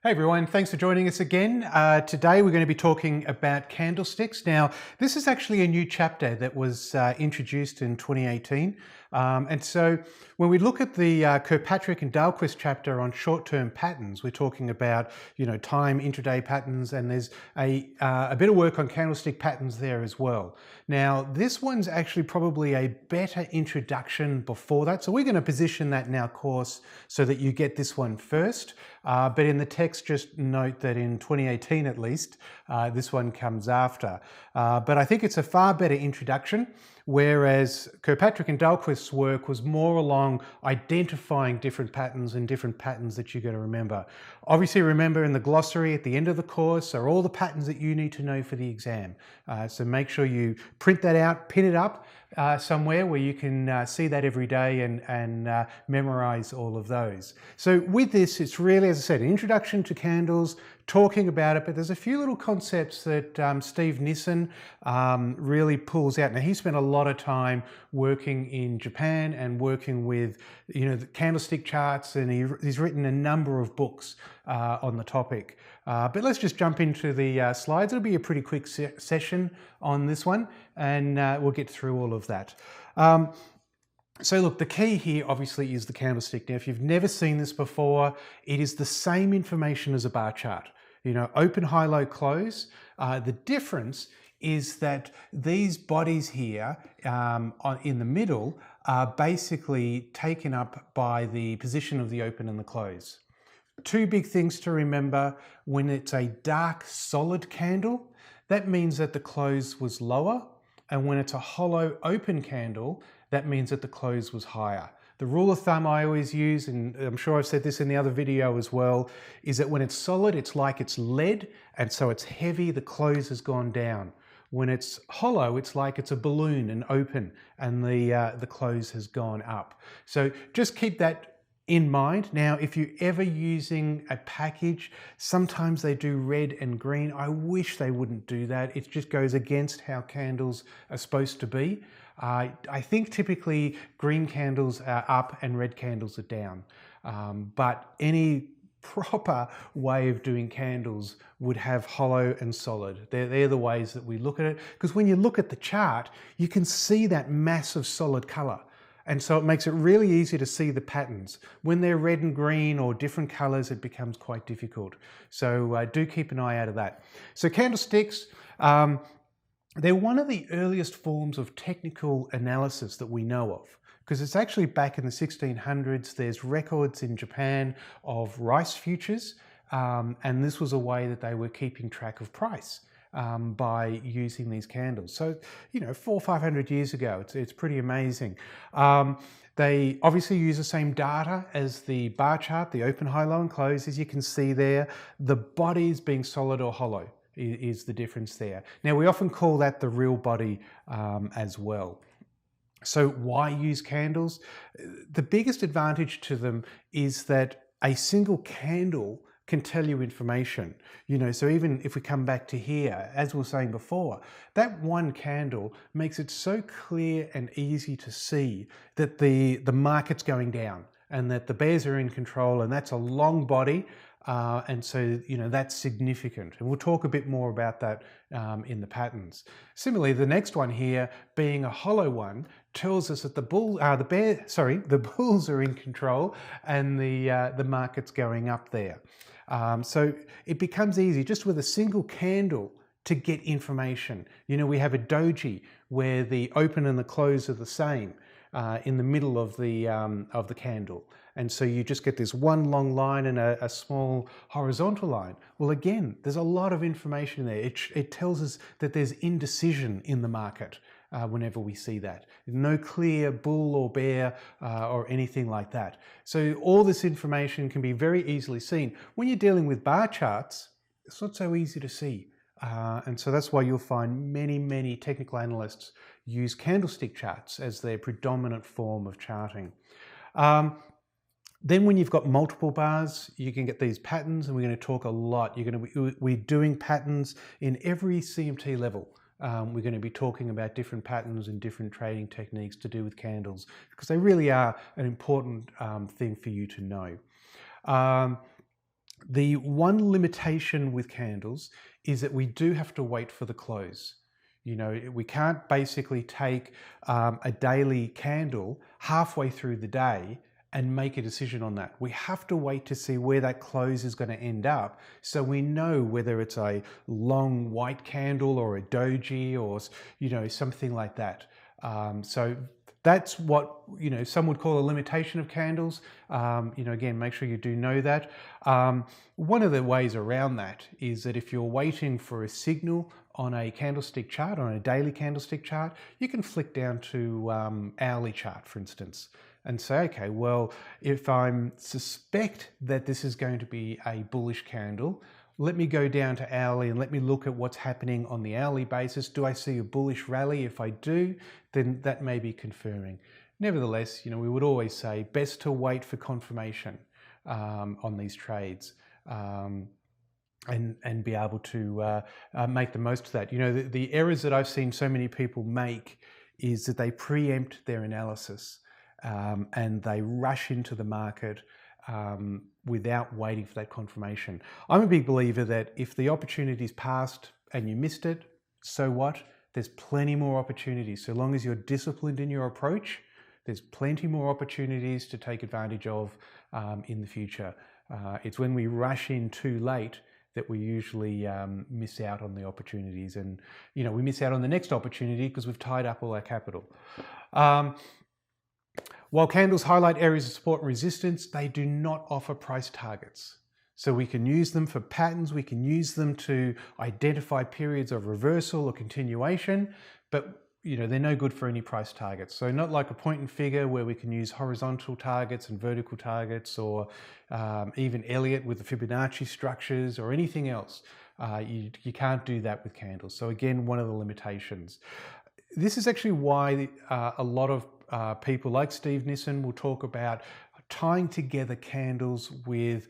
Hey everyone, thanks for joining us again. Today we're going to be talking about candlesticks. Now, this is actually a new chapter that was introduced in 2018. And so when we look at the Kirkpatrick and Dahlquist chapter on short-term patterns, we're talking about, time intraday patterns, and there's a bit of work on candlestick patterns there as well. Now, this one's actually probably a better introduction before that. So we're going to position that in our course so that you get this one first. But in the text, just note that in 2018 at least, this one comes after. But I think it's a far better introduction, whereas Kirkpatrick and Dahlquist's work was more along identifying different patterns and different patterns that you're going to remember. Obviously, remember in the glossary at the end of the course are all the patterns that you need to know for the exam. So make sure you print that out, pin it up somewhere where you can see that every day and memorize all of those. So with this, it's really, as I said, an introduction to candles, talking about it, but there's a few little concepts that Steve Nison really pulls out. Now, he spent a lot of time working in Japan and working with, the candlestick charts, and he's written a number of books on the topic. But let's just jump into the slides. It'll be a pretty quick session on this one, and we'll get through all of that. So look, the key here obviously is the candlestick. Now, if you've never seen this before, it is the same information as a bar chart. Open, high, low, close. The difference is that these bodies here in the middle are basically taken up by the position of the open and the close. Two big things to remember: when it's a dark solid candle, that means that the close was lower, and when it's a hollow open candle, that means that the close was higher. The rule of thumb I always use, and I'm sure I've said this in the other video as well, is that when it's solid, it's like it's lead, and so it's heavy, the close has gone down. When it's hollow, it's like it's a balloon and open, and the close has gone up. So just keep that in mind. Now, if you're ever using a package, sometimes they do red and green. I wish they wouldn't do that. It just goes against how candles are supposed to be. I think typically green candles are up and red candles are down. But any proper way of doing candles would have hollow and solid. They're the ways that we look at it. Because when you look at the chart, you can see that massive solid color. And so it makes it really easy to see the patterns. When they're red and green or different colors, it becomes quite difficult. So do keep an eye out of that. So candlesticks, they're one of the earliest forms of technical analysis that we know of, because it's actually back in the 1600s. There's records in Japan of rice futures, and this was a way that they were keeping track of price by using these candles. So, 400 or 500 years ago, it's pretty amazing. They obviously use the same data as the bar chart, the open, high, low, and close. As you can see there, the bodies being solid or hollow is the difference there. Now, we often call that the real body as well. So why use candles? The biggest advantage to them is that a single candle can tell you information. So even if we come back to here, as we were saying before, that one candle makes it so clear and easy to see that the market's going down and that the bears are in control, and that's a long body. And so, that's significant. And we'll talk a bit more about that in the patterns. Similarly, the next one here, being a hollow one, tells us that the bulls are in control and the market's going up there. So it becomes easy just with a single candle to get information. We have a doji where the open and the close are the same in the middle of the candle. And so you just get this one long line and a small horizontal line. Well, again, there's a lot of information there. It tells us that there's indecision in the market whenever we see that. No clear bull or bear or anything like that. So all this information can be very easily seen. When you're dealing with bar charts, it's not so easy to see. And so that's why you'll find many technical analysts use candlestick charts as their predominant form of charting. Then when you've got multiple bars, you can get these patterns, and we're going to talk a lot. We're doing patterns in every CMT level. We're going to be talking about different patterns and different trading techniques to do with candles, because they really are an important thing for you to know. The one limitation with candles is that we do have to wait for the close. You know, we can't basically take a daily candle halfway through the day and make a decision on that. We have to wait to see where that close is going to end up, so we know whether it's a long white candle or a doji or, you know, something like that. So that's what, you know, some would call a limitation of candles. You know, again, make sure you do know that. One of the ways around that is that if you're waiting for a signal on a candlestick chart, on a daily candlestick chart, you can flick down to hourly chart, for instance, and say, okay, well, if I suspect that this is going to be a bullish candle, let me go down to hourly and let me look at what's happening on the hourly basis. Do I see a bullish rally? If I do, then that may be confirming. Nevertheless, you know, we would always say best to wait for confirmation on these trades. And be able to make the most of that. You know, the errors that I've seen so many people make is that they preempt their analysis and they rush into the market without waiting for that confirmation. I'm a big believer that if the opportunity's passed and you missed it, so what? There's plenty more opportunities. So long as you're disciplined in your approach, there's plenty more opportunities to take advantage of in the future. It's when we rush in too late that we usually miss out on the opportunities, and you know, we miss out on the next opportunity because we've tied up all our capital. While candles highlight areas of support and resistance, they do not offer price targets. So we can use them for patterns, we can use them to identify periods of reversal or continuation, but you know, they're no good for any price targets. So not like a point and figure where we can use horizontal targets and vertical targets, or even Elliott with the Fibonacci structures or anything else. You can't do that with candles. So again, one of the limitations. This is actually why a lot of people like Steve Nison will talk about tying together candles with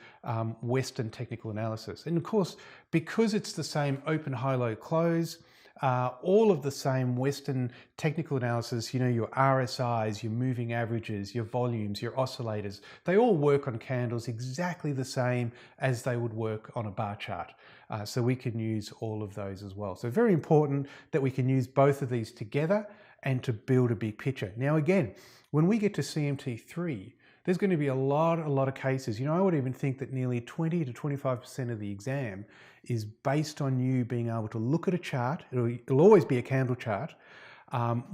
Western technical analysis. And of course, because it's the same open, high, low, close, all of the same Western technical analysis, you know, your RSIs, your moving averages, your volumes, your oscillators, they all work on candles exactly the same as they would work on a bar chart. So we can use all of those as well. So very important that we can use both of these together and to build a big picture. Now again, when we get to CMT3, there's going to be a lot of cases. You know, I would even think that nearly 20 to 25% of the exam is based on you being able to look at a chart. It'll always be a candle chart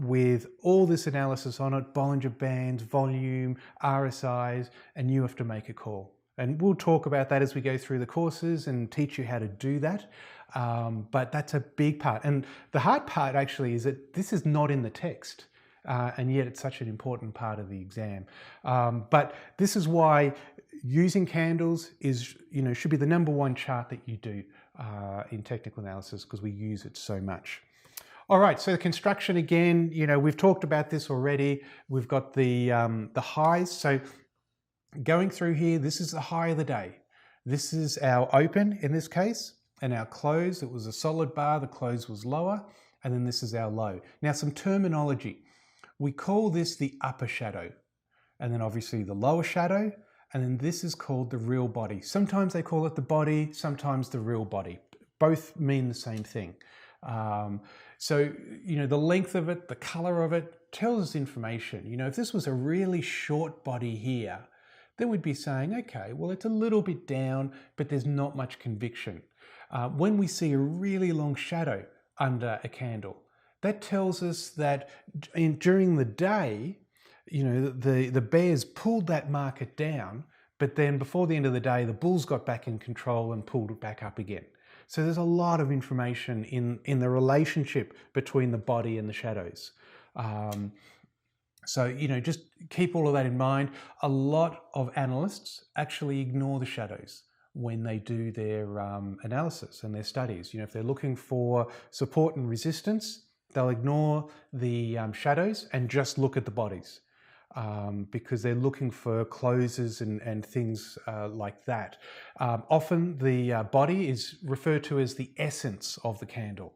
with all this analysis on it, Bollinger Bands, volume, RSIs, and you have to make a call. And we'll talk about that as we go through the courses and teach you how to do that. But that's a big part. And the hard part actually is that this is not in the text. And yet it's such an important part of the exam. But this is why using candles is, you know, should be the #1 chart that you do in technical analysis, because we use it so much. All right, so the construction again, you know, we've talked about this already. We've got the highs. So going through here, this is the high of the day. This is our open in this case, and our close. It was a solid bar, the close was lower, and then this is our low. Now some terminology. We call this the upper shadow, and then obviously the lower shadow, and then this is called the real body. Sometimes they call it the body, sometimes the real body. Both mean the same thing. So, you know, the length of it, the color of it tells us information. You know, if this was a really short body here, then we'd be saying, okay, well, it's a little bit down, but there's not much conviction. When we see a really long shadow under a candle, that tells us that during the day, you know, the bears pulled that market down, but then before the end of the day, the bulls got back in control and pulled it back up again. So there's a lot of information in the relationship between the body and the shadows. So, you know, just keep all of that in mind. A lot of analysts actually ignore the shadows when they do their analysis and their studies. You know, if they're looking for support and resistance, they'll ignore the shadows and just look at the bodies because they're looking for closes and things like that. Often the body is referred to as the essence of the candle.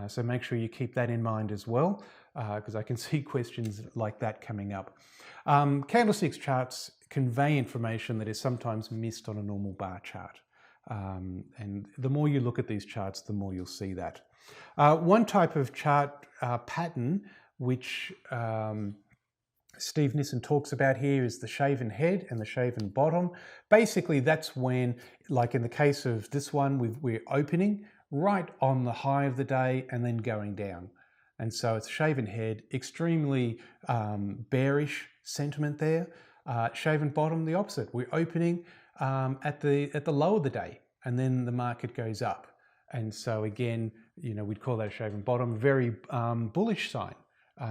So make sure you keep that in mind as well, because I can see questions like that coming up. Candlestick charts convey information that is sometimes missed on a normal bar chart. And the more you look at these charts, the more you'll see that. One type of chart pattern which Steve Nison talks about here is the shaven head and the shaven bottom. Basically, that's when, like in the case of this one, we're opening right on the high of the day and then going down. And so it's shaven head, extremely bearish sentiment there. Shaven bottom, the opposite. We're opening at the low of the day and then the market goes up. And so again, we'd call that a shaven bottom, very bullish sign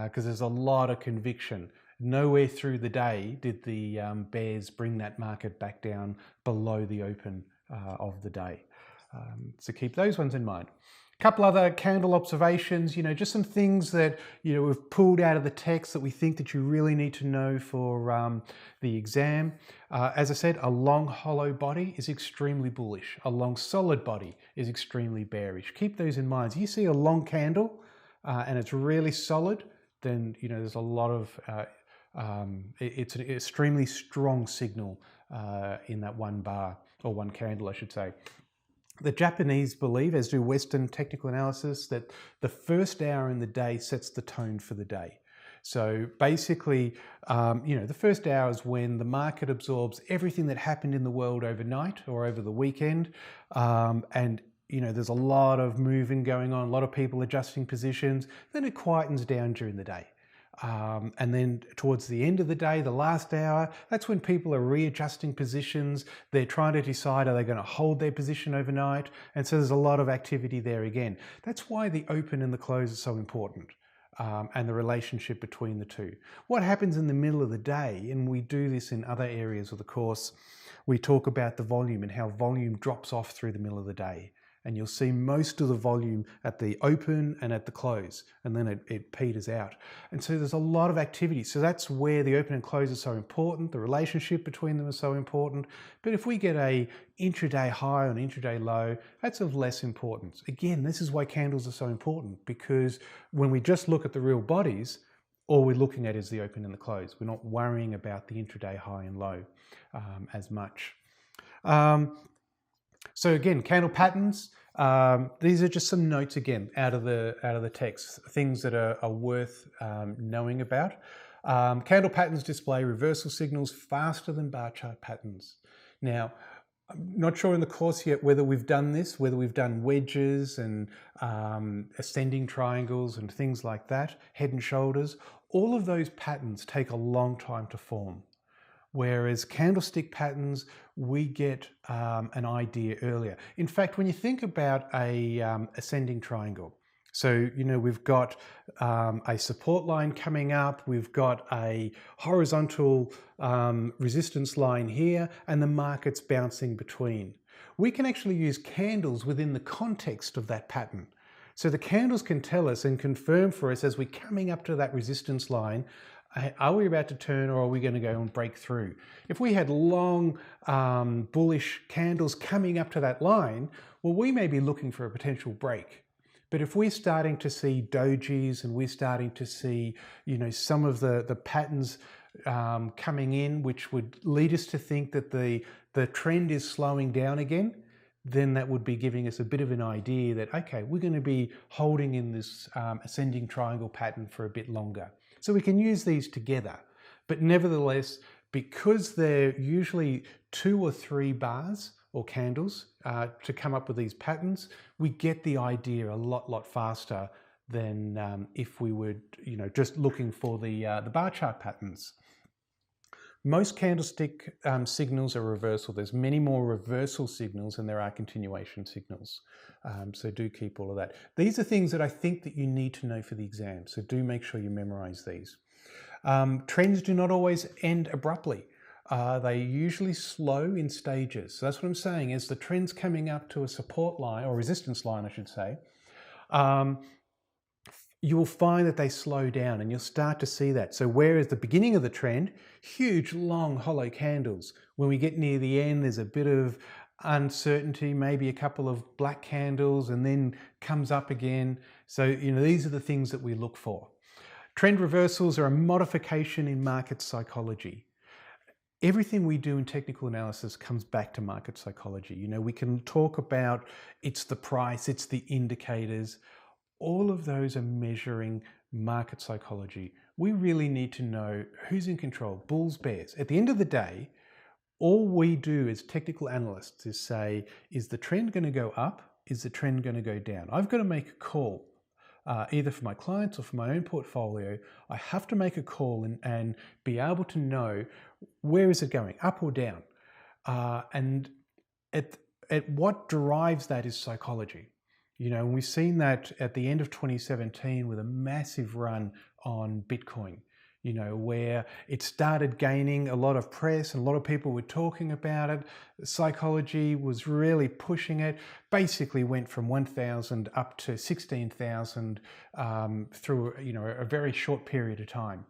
because there's a lot of conviction. Nowhere through the day did the bears bring that market back down below the open of the day. So keep those ones in mind. A couple other candle observations, just some things that, we've pulled out of the text that we think that you really need to know for the exam. As I said, a long hollow body is extremely bullish. A long solid body is extremely bearish. Keep those in mind. So you see a long candle and it's really solid, then, there's a lot of, it's an extremely strong signal in that one bar, or one candle, I should say. The Japanese believe, as do Western technical analysis, that the first hour in the day sets the tone for the day. So basically, the first hour is when the market absorbs everything that happened in the world overnight or over the weekend. And there's a lot of moving going on, a lot of people adjusting positions. Then it quietens down during the day. And then towards the end of the day, the last hour, that's when people are readjusting positions. They're trying to decide, are they going to hold their position overnight? And so there's a lot of activity there again. That's why the open and the close is so important, and the relationship between the two. What happens in the middle of the day, and we do this in other areas of the course, we talk about the volume and how volume drops off through the middle of the day. And you'll see most of the volume at the open and at the close, and then it peters out. And so there's a lot of activity. So that's where the open and close is so important. The relationship between them is so important. But if we get a intraday high or an intraday low, that's of less importance. Again, this is why candles are so important, because when we just look at the real bodies, all we're looking at is the open and the close. We're not worrying about the intraday high and low as much. So again, candle patterns. These are just some notes again out of the text, things that are worth knowing about. Candle patterns display reversal signals faster than bar chart patterns. Now, I'm not sure in the course yet whether we've done this, whether we've done wedges and ascending triangles and things like that, head and shoulders. All of those patterns take a long time to form. Whereas candlestick patterns, we get an idea earlier. In fact, when you think about a ascending triangle, so, we've got a support line coming up, we've got a horizontal resistance line here, and the market's bouncing between. We can actually use candles within the context of that pattern. So the candles can tell us and confirm for us as we're coming up to that resistance line, are we about to turn, or are we going to go and break through? If we had long bullish candles coming up to that line, well, we may be looking for a potential break. But if we're starting to see dojis and we're starting to see, some of the patterns coming in, which would lead us to think that the trend is slowing down again, then that would be giving us a bit of an idea that, okay, we're going to be holding in this ascending triangle pattern for a bit longer. So we can use these together, but nevertheless, because they're usually 2 or 3 bars or candles to come up with these patterns, we get the idea a lot faster than if we were, just looking for the bar chart patterns. Most candlestick signals are reversal. There's many more reversal signals than there are continuation signals. So do keep all of that. These are things that I think that you need to know for the exam. So do make sure you memorize these. Trends do not always end abruptly. They usually slow in stages. So that's what I'm saying, as the trend's coming up to a support line, or resistance line, I should say, you will find that they slow down, and you'll start to see that. So whereas the beginning of the trend, huge, long, hollow candles, when we get near the end, there's a bit of uncertainty, maybe a couple of black candles, and then comes up again. So, these are the things that we look for. Trend reversals are a modification in market psychology. everything we do in technical analysis comes back to market psychology. You know, we can talk about it's the price, it's the indicators. All of those are measuring market psychology. We really need to know who's in control, bulls, bears. At the end of the day, all we do as technical analysts is say, is the trend going to go up? Is the trend going to go down? I've got to make a call, either for my clients or for my own portfolio. I have to make a call and be able to know where is it going, up or down? And at what drives that is psychology. You know, and we've seen that at the end of 2017 with a massive run on Bitcoin, you know, where it started gaining a lot of press and a lot of people were talking about it. Psychology was really pushing it, basically went from 1,000 up to 16,000 through, you know, a very short period of time.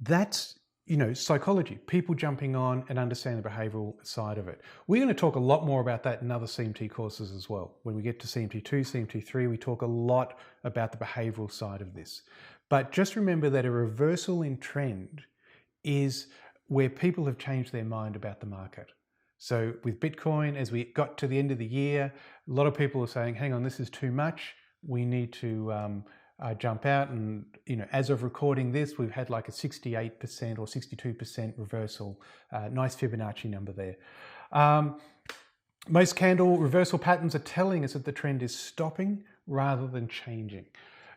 That's, you know, psychology, people jumping on and understanding the behavioral side of it. We're going to talk a lot more about that in other CMT courses as well. When we get to CMT2, CMT3, we talk a lot about the behavioral side of this. But just remember that a reversal in trend is where people have changed their mind about the market. So with Bitcoin, as we got to the end of the year, a lot of people are saying, hang on, this is too much. We need to jump out, and you know, as of recording this, we've had like a 68% or 62% reversal. Nice Fibonacci number there. Most candle reversal patterns are telling us that the trend is stopping rather than changing.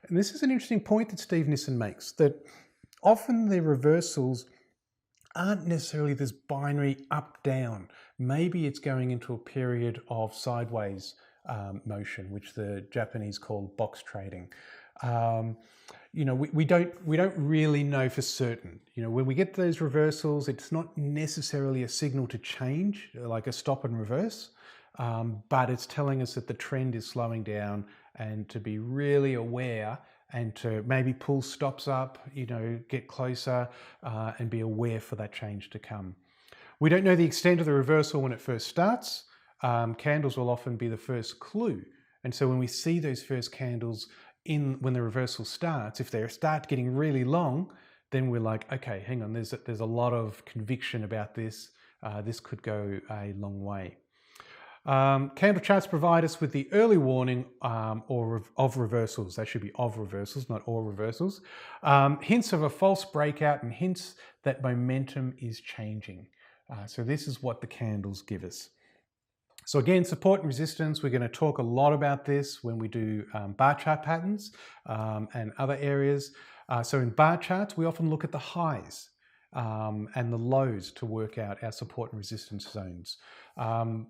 And this is an interesting point that Steve Nison makes, that often the reversals aren't necessarily this binary up-down. Maybe it's going into a period of sideways motion, which the Japanese call box trading. You know, we don't really know for certain. You know, when we get those reversals, it's not necessarily a signal to change, like a stop and reverse, but it's telling us that the trend is slowing down, and to be really aware and to maybe pull stops up, you know, get closer and be aware for that change to come. We don't know the extent of the reversal when it first starts. Candles will often be the first clue. And so when we see those first candles when the reversal starts, if they start getting really long, then we're like, okay, hang on, there's a lot of conviction about this. This could go a long way. Candle charts provide us with the early warning of reversals. They should be of reversals, not all reversals. Hints of a false breakout and hints that momentum is changing. So this is what the candles give us. So again, support and resistance, we're going to talk a lot about this when we do bar chart patterns and other areas. So in bar charts, we often look at the highs and the lows to work out our support and resistance zones.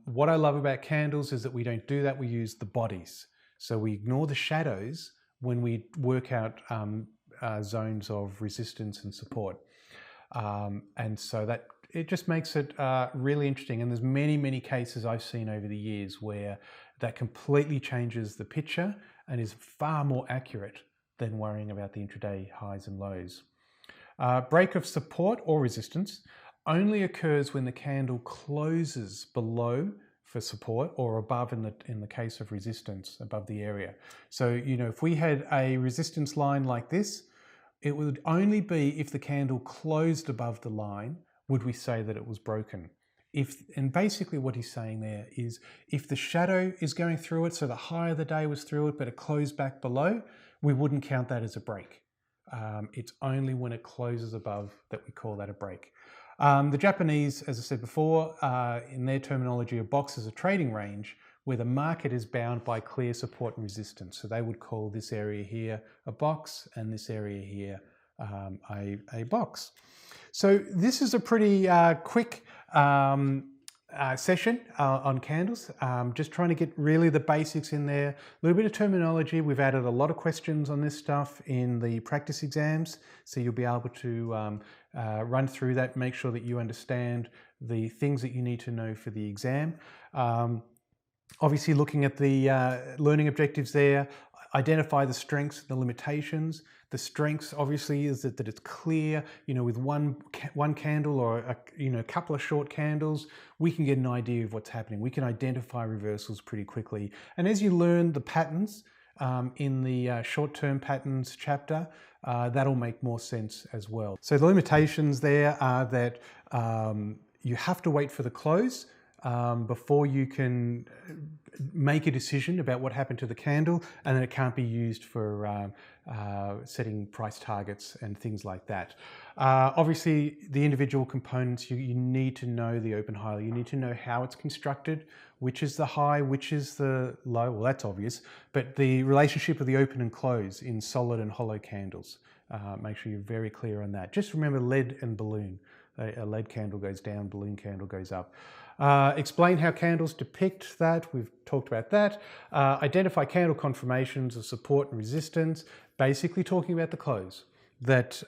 What I love about candles is that we don't do that, we use the bodies. So we ignore the shadows when we work out zones of resistance and support. And so that it just makes it really interesting. And there's many cases I've seen over the years where that completely changes the picture and is far more accurate than worrying about the intraday highs and lows. Break of support or resistance only occurs when the candle closes below for support or above in the case of resistance, above the area. So, you know, if we had a resistance line like this, it would only be if the candle closed above the line would we say that it was broken. And basically what he's saying there is if the shadow is going through it, so the high of the day was through it, but it closed back below, we wouldn't count that as a break. It's only when it closes above that we call that a break. The Japanese, as I said before, in their terminology, a box is a trading range where the market is bound by clear support and resistance. So they would call this area here a box and this area here a box. So this is a pretty quick session on candles. Just trying to get really the basics in there. A little bit of terminology. We've added a lot of questions on this stuff in the practice exams, so you'll be able to run through that, make sure that you understand the things that you need to know for the exam. Obviously looking at the learning objectives there, identify the strengths and the limitations. The strengths obviously is that it's clear, you know, with one candle or a couple of short candles, we can get an idea of what's happening. We can identify reversals pretty quickly. And as you learn the patterns in the short-term patterns chapter, that'll make more sense as well. So the limitations there are that you have to wait for the close before you can make a decision about what happened to the candle, and then it can't be used for setting price targets and things like that. Obviously, the individual components, you need to know the open high. You need to know how it's constructed, which is the high, which is the low. Well, that's obvious, but the relationship of the open and close in solid and hollow candles. Make sure you're very clear on that. Just remember lead and balloon. A lead candle goes down, balloon candle goes up. Explain how candles depict that. We've talked about that. Identify candle confirmations of support and resistance. Basically talking about the close. That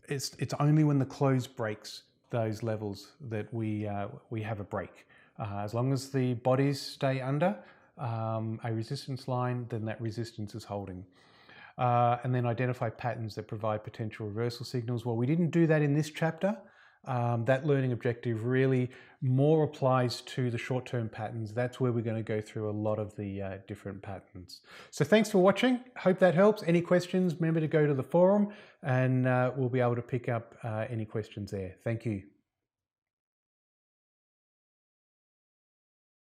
it's only when the close breaks those levels that we have a break. As long as the bodies stay under a resistance line, then that resistance is holding. And then identify patterns that provide potential reversal signals. Well, we didn't do that in this chapter. That learning objective really more applies to the short-term patterns. That's where we're going to go through a lot of the different patterns. So thanks for watching. Hope that helps. Any questions, remember to go to the forum and we'll be able to pick up any questions there. Thank you.